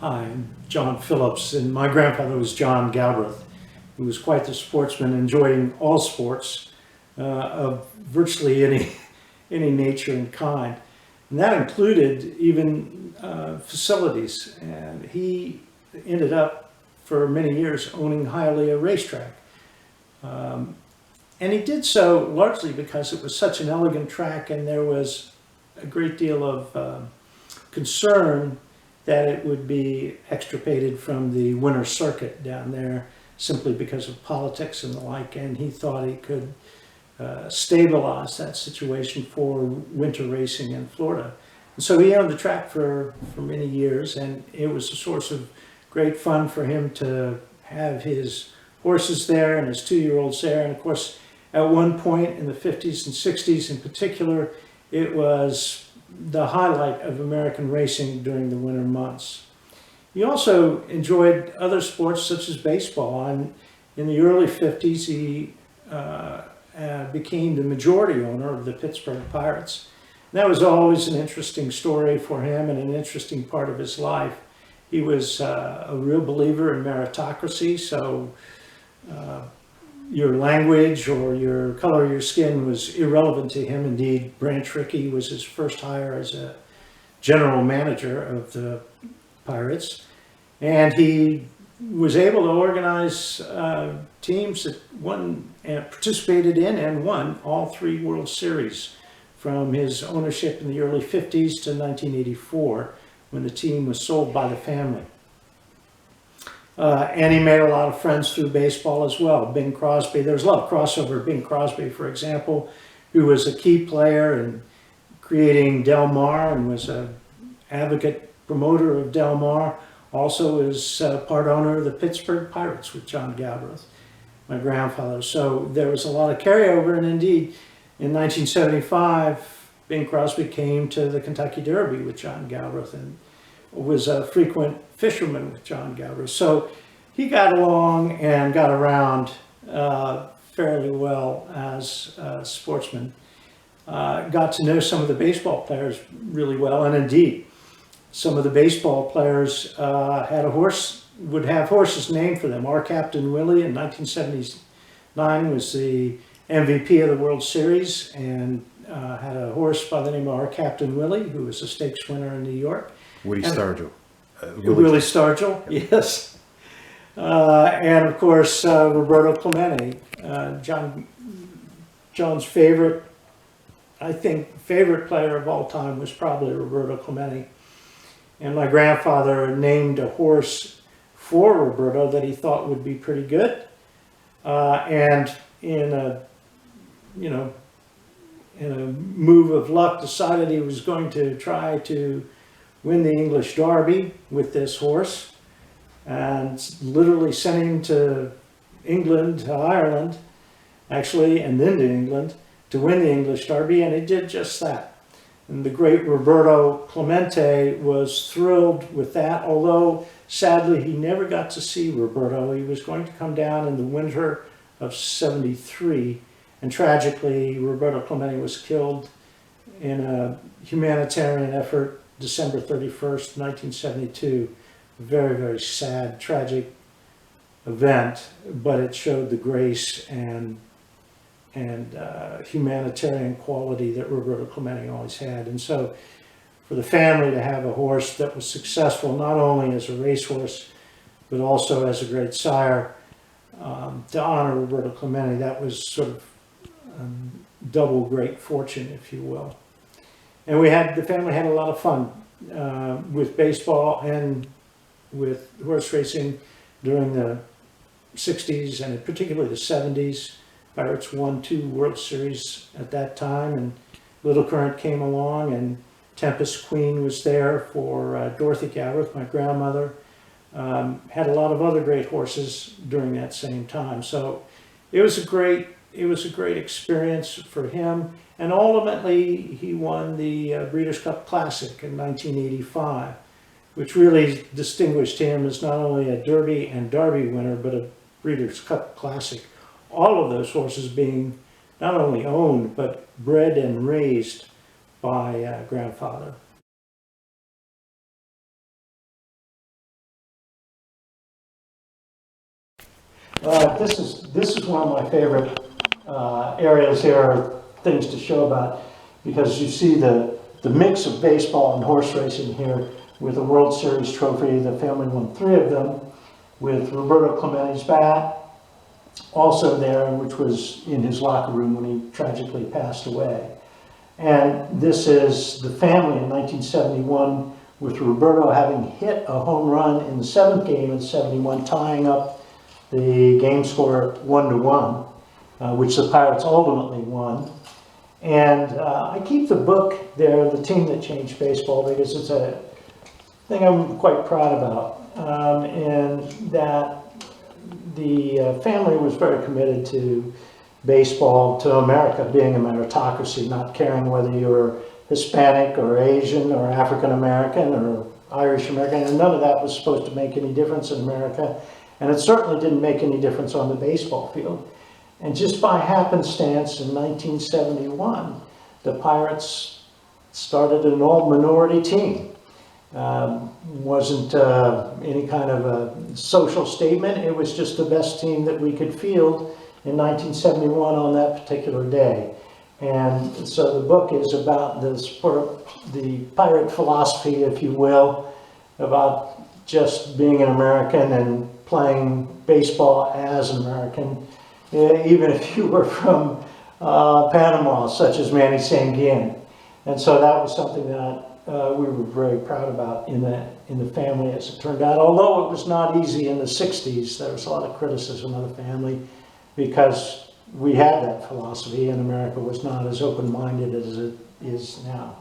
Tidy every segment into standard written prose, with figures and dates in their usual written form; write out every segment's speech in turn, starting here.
Hi, I'm John Phillips, and my grandfather was John Galbreath, who was quite the sportsman, enjoying all sports of virtually any nature and kind. And that included even facilities. And he ended up, for many years, owning Hialeah Racetrack. And he did so largely because it was such an elegant track, and there was a great deal of concern that it would be extirpated from the winter circuit down there simply because of politics and the like, and he thought he could stabilize that situation for winter racing in Florida. And so he owned the track for many years, and it was a source of great fun for him to have his horses there and his 2-year-olds there. And of course, at one point in the 50s and 60s in particular, it was the highlight of American racing during the winter months. He also enjoyed other sports such as baseball, and in the early 50s he became the majority owner of the Pittsburgh Pirates. And that was always an interesting story for him and an interesting part of his life. He was a real believer in meritocracy, so your language or your color of your skin was irrelevant to him. Indeed, Branch Rickey was his first hire as a general manager of the Pirates. And he was able to organize teams that won and participated in and won all 3 World Series from his ownership in the early 50s to 1984, when the team was sold by the family. And he made a lot of friends through baseball as well. Bing Crosby, there was a lot of crossover. Bing Crosby, for example, who was a key player in creating Del Mar and was an advocate promoter of Del Mar, also is part owner of the Pittsburgh Pirates with John Galbreath, my grandfather. So there was a lot of carryover, and indeed, in 1975, Bing Crosby came to the Kentucky Derby with John Galbreath and was a frequent fisherman with John Galbreath. So he got along and got around fairly well as a sportsman. Got to know some of the baseball players really well, and indeed, some of the baseball players had a horse, would have horses named for them. Our Captain Willie in 1979 was the MVP of the World Series, and had a horse by the name of Our Captain Willie, who was a stakes winner in New York. Willie Stargell. Willie Stargell, yes. And of course, Roberto Clemente, John's favorite, I think, favorite player of all time was probably Roberto Clemente. And my grandfather named a horse for Roberto that he thought would be pretty good. And in a move of luck, decided he was going to try to win the English Derby with this horse, and literally sent him to England, to Ireland, actually, and then to England to win the English Derby, and he did just that. And the great Roberto Clemente was thrilled with that, although sadly he never got to see Roberto. He was going to come down in the winter of '73, and tragically Roberto Clemente was killed in a humanitarian effort December 31st, 1972. A very, very sad, tragic event, but it showed the grace and humanitarian quality that Roberto Clemente always had. And so for the family to have a horse that was successful not only as a racehorse, but also as a great sire, to honor Roberto Clemente, that was sort of double great fortune, if you will. And the family had a lot of fun with baseball and with horse racing during the 60s and particularly the 70s. Pirates won 2 World Series at that time, and Little Current came along, and Tempest Queen was there for Dorothy Galbreath, my grandmother. Had a lot of other great horses during that same time. So it was a great experience for him. And ultimately, he won the Breeders' Cup Classic in 1985, which really distinguished him as not only a Derby and Derby winner, but a Breeders' Cup Classic. All of those horses being not only owned, but bred and raised by grandfather. This is one of my favorite areas here, things to show about, because you see the mix of baseball and horse racing here with the World Series trophy. The family won 3 of them with Roberto Clemente's bat also there, which was in his locker room when he tragically passed away. And this is the family in 1971 with Roberto having hit a home run in the 7th game in 71, tying up the game score 1-1, which the Pirates ultimately won. And I keep the book there, The Team That Changed Baseball, because it's a thing I'm quite proud about, and that the family was very committed to baseball, to America being a meritocracy, not caring whether you were Hispanic or Asian or African American or Irish American, and none of that was supposed to make any difference in America, and it certainly didn't make any difference on the baseball field. And just by happenstance in 1971, the Pirates started an all-minority team. Wasn't any kind of a social statement. It was just the best team that we could field in 1971 on that particular day. And so the book is about the pirate philosophy, if you will, about just being an American and playing baseball as an American, even if you were from Panama, such as Manny Sanguian. And so that was something that we were very proud about in the family, as it turned out. Although it was not easy in the 60s, there was a lot of criticism of the family because we had that philosophy and America was not as open-minded as it is now.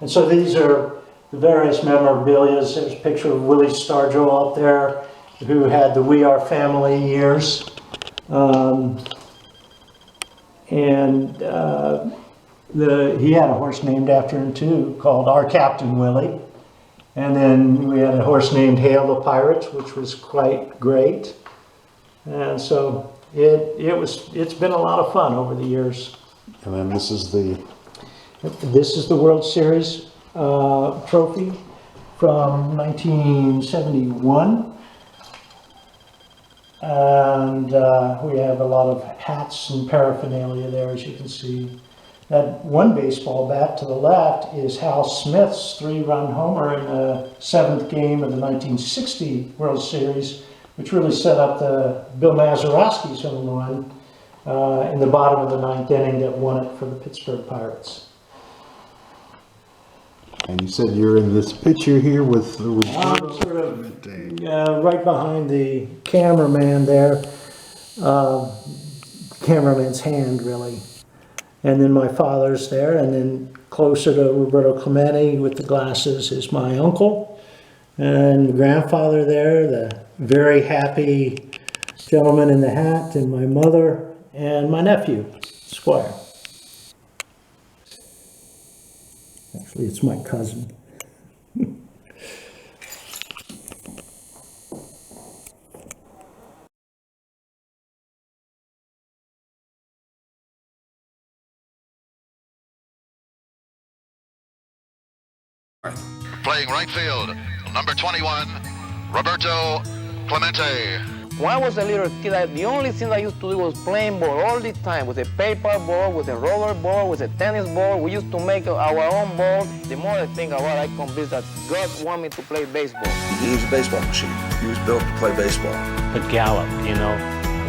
And so these are the various memorabilia. There's a picture of Willie Stargell out there, who had the We Are Family years. He had a horse named after him too, called Our Captain Willie. And then we had a horse named Hail the Pirate, which was quite great. And so it's been a lot of fun over the years. And then this is the World Series trophy from 1971. And we have a lot of hats and paraphernalia there, as you can see. That one baseball bat to the left is Hal Smith's 3-run homer in the 7th game of the 1960 World Series, which really set up the Bill Mazeroski's home run in the bottom of the 9th inning that won it for the Pittsburgh Pirates. And you said you're in this picture here with I'm sort of right behind the cameraman there, cameraman's hand really. And then my father's there, and then closer to Roberto Clemente with the glasses is my uncle. And grandfather there, the very happy gentleman in the hat, and my mother, and my nephew, Squire. Actually, it's my cousin. Playing right field, number 21, Roberto Clemente. When I was a little kid, the only thing I used to do was playing ball all the time, with a paper ball, with a rubber ball, with a tennis ball. We used to make our own balls. The more I think about it, I'm convinced that God wanted me to play baseball. He was a baseball machine. He was built to play baseball. The gallop, you know,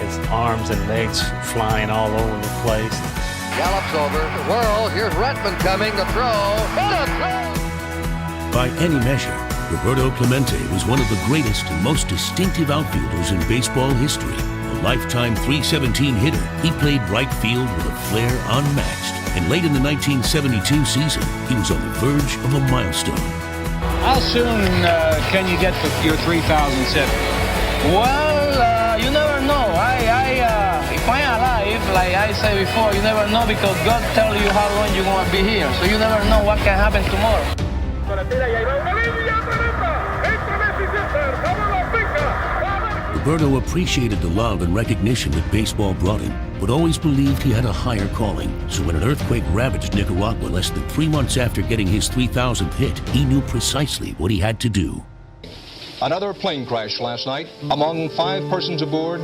his arms and legs flying all over the place. Gallops over, whirl, here's Redmond coming, the throw, and a throw! By any measure, Roberto Clemente was one of the greatest and most distinctive outfielders in baseball history. A lifetime .317 hitter, he played right field with a flair unmatched. And late in the 1972 season, he was on the verge of a milestone. How soon can you get to your 3,000 hit? Well, you never know. If I'm alive, like I said before, you never know because God tells you how long you're going to be here. So you never know what can happen tomorrow. Roberto appreciated the love and recognition that baseball brought him, but always believed he had a higher calling. So when an earthquake ravaged Nicaragua less than 3 months after getting his 3,000th hit, he knew precisely what he had to do. Another plane crash last night. Among 5 persons aboard,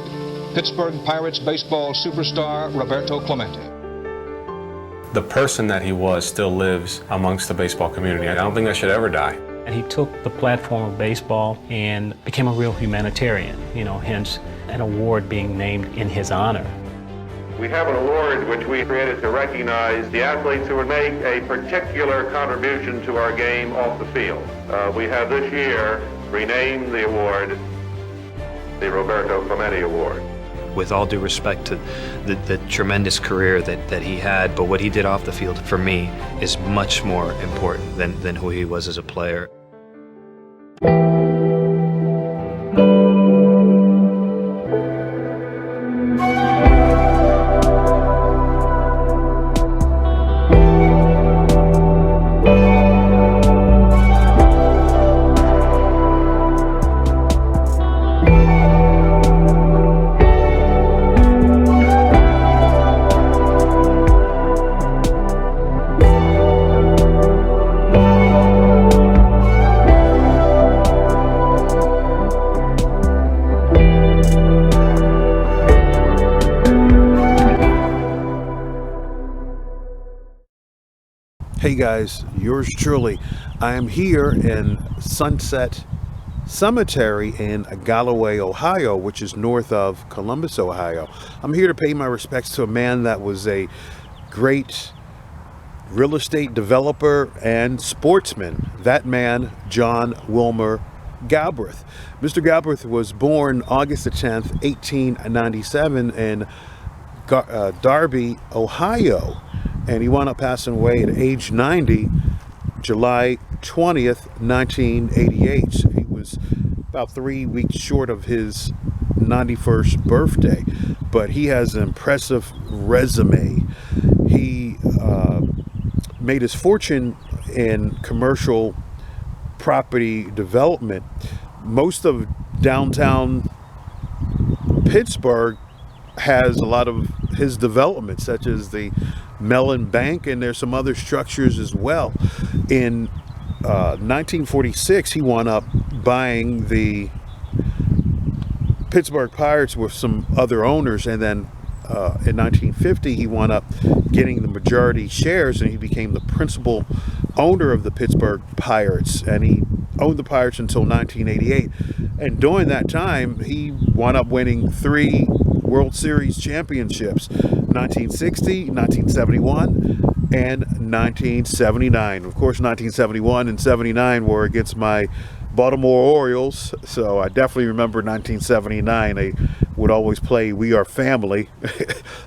Pittsburgh Pirates baseball superstar Roberto Clemente. The person that he was still lives amongst the baseball community. I don't think that should ever die. And he took the platform of baseball and became a real humanitarian, hence an award being named in his honor. We have an award which we created to recognize the athletes who would make a particular contribution to our game off the field. We have this year renamed the award the Roberto Clemente Award. With all due respect to the tremendous career that he had, but what he did off the field for me is much more important than who he was as a player. Hey guys, yours truly. I am here in Sunset Cemetery in Galloway, Ohio, which is north of Columbus, Ohio. I'm here to pay my respects to a man that was a great real estate developer and sportsman. That man, John Wilmer Galbreath. Mr. Galbreath was born August the 10th, 1897 in Darby, Ohio. And he wound up passing away at age 90, July 20th, 1988. He was about 3 weeks short of his 91st birthday, but he has an impressive resume. He made his fortune in commercial property development. Most of downtown Pittsburgh has a lot of his development, such as the Mellon Bank, and there's some other structures as well. In 1946, he wound up buying the Pittsburgh Pirates with some other owners, and then in 1950 he wound up getting the majority shares, and he became the principal owner of the Pittsburgh Pirates, and he owned the Pirates until 1988. And during that time he wound up winning 3 World Series championships: 1960, 1971, and 1979. Of course, 1971 and 79 were against my Baltimore Orioles, so I definitely remember 1979. They would always play "We Are Family."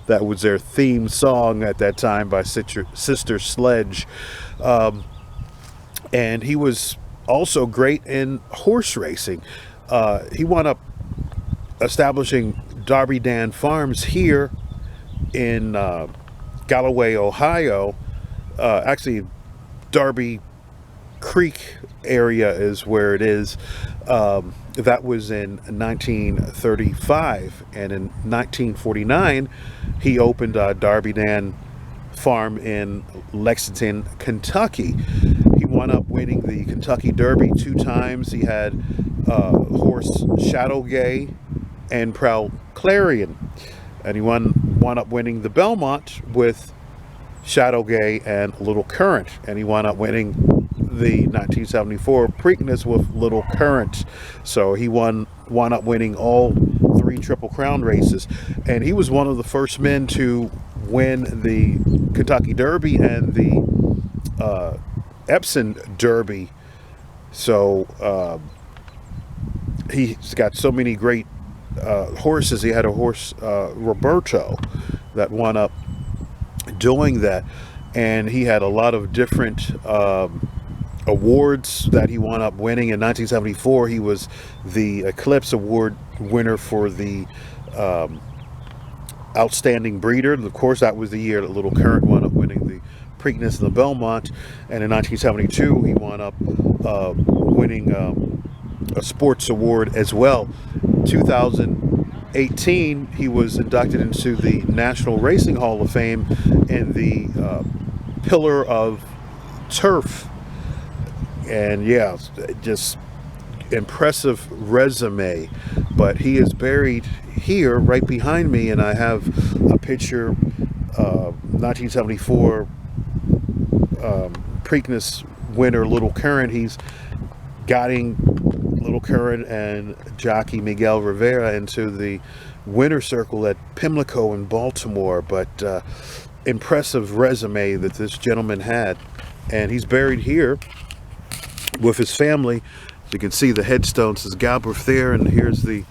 That was their theme song at that time by Sister Sledge. And he was also great in horse racing. He wound up establishing Darby Dan Farms here in Galloway, Ohio. Actually, Darby Creek area is where it is. That was in 1935, and in 1949 he opened Darby Dan Farm in Lexington, Kentucky. He wound up winning the Kentucky Derby 2 times. He had horse Shadowgay and Proud Clarion, and he wound up winning the Belmont with Shadowgay and Little Current, and he wound up winning the 1974 Preakness with Little Current. So he wound up winning all 3 Triple Crown races, and he was one of the first men to win the Kentucky Derby and the Epsom Derby. So he's got so many great horses. He had a horse, Roberto, that wound up doing that, and he had a lot of different awards that he wound up winning. In 1974 he was the Eclipse Award winner for the Outstanding Breeder. Of course, that was the year that Little Current wound up winning the Preakness and the Belmont, and in 1972 he wound up winning a sports award as well. 2018 he was inducted into the National Racing Hall of Fame in the Pillar of Turf. And yeah, just impressive resume, but he is buried here right behind me, and I have a picture, 1974 Preakness winner Little Current. He's guiding Little Current and jockey Miguel Rivera into the winner circle at Pimlico in Baltimore. But impressive resume that this gentleman had, and he's buried here with his family. As you can see, the headstone says Galbreath there, and here's the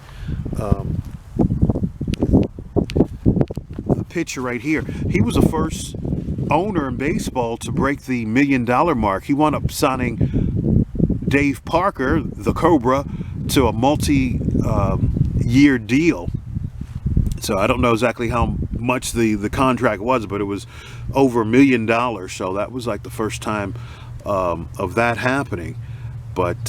picture right here. He was the first owner in baseball to break the $1 million mark. He wound up signing Dave Parker, the Cobra, to a multi-year deal. So I don't know exactly how much the contract was, but it was over $1 million. So that was like the first time of that happening. But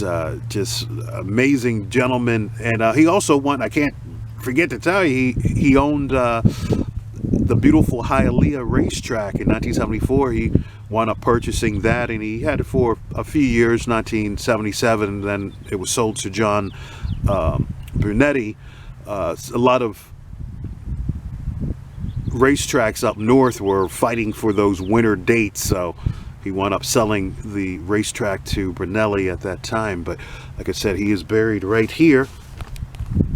just amazing gentleman. And he also won, I can't forget to tell you, he owned the beautiful Hialeah Racetrack in 1974. He wound up purchasing that, and he had it for a few years, 1977, and then it was sold to John Brunetti. A lot of racetracks up north were fighting for those winter dates, so he wound up selling the racetrack to Brunelli at that time. But like I said, he is buried right here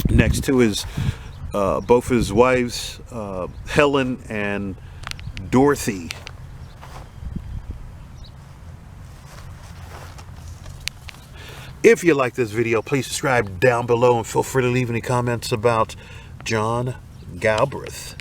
next to his both his wives, Helen and Dorothy. If you like this video, please subscribe down below and feel free to leave any comments about John Galbreath.